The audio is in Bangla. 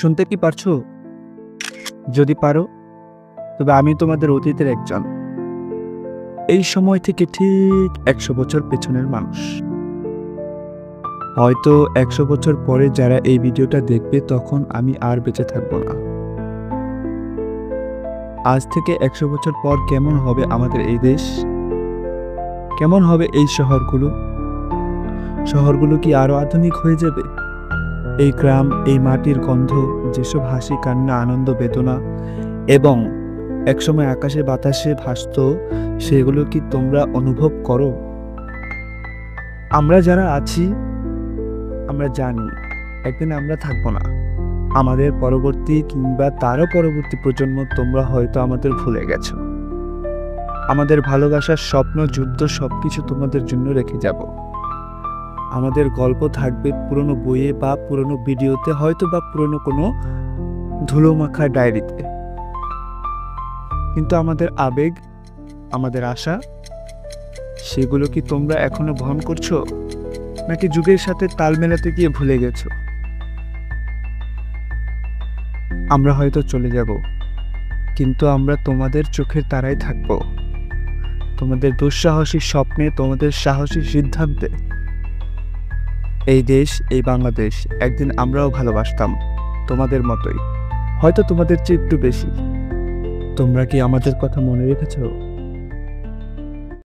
শুনতে কি পারছো? যদি পারো তবে আমি তোমাদের অতীতের একজন, এই সময় থেকে ঠিক 100 বছর পেছনের মানুষ। হয়তো 100 বছর পরে যারা এই ভিডিওটা দেখবে তখন আমি আর বেঁচে থাকবো না। আজ থেকে 100 বছর পর কেমন হবে আমাদের এই দেশ, কেমন হবে এই শহরগুলো কি আরো আধুনিক হয়ে যাবে? এই গ্রাম, এই মাটির গন্ধ, যেসব হাসি কান্না আনন্দ বেদনা এবং একসময় আকাশে বাতাসে ভাসত, সেগুলো কি তোমরা অনুভব করো? আমরা যারা আছি আমরা জানি একদিন আমরা থাকবো না। আমাদের পরবর্তী কিংবা তারও পরবর্তী প্রজন্ম তোমরা হয়তো আমাদের ভুলে গেছো। আমাদের ভালোবাসার স্বপ্ন, যুদ্ধ সবকিছু তোমাদের জন্য রেখে যাব। আমাদের গল্প থাকবে পুরনো বইয়ে বা পুরনো ভিডিওতে, হয়তো বা পুরনো কোনো ধুলোমাখা ডায়েরিতে। কিন্তু আমাদের আবেগ, আমাদের আশা, সেগুলো কি তোমরা এখনো বহন করছো, নাকি যুগের সাথে তাল মেলাতে গিয়ে ভুলে গেছো? আমরা হয়তো চলে যাব, কিন্তু আমরা তোমাদের চোখের তারায় থাকবো, তোমাদের দুঃসাহসী স্বপ্নে, তোমাদের সাহসী সিদ্ধান্তে। এই দেশ, এই বাংলাদেশ একদিন আমরাও ভালোবাসতাম তোমাদের মতোই, হয়তো তোমাদের চেয়ে একটু বেশি। তোমরা কি আমাদের কথা মনে রেখেছো?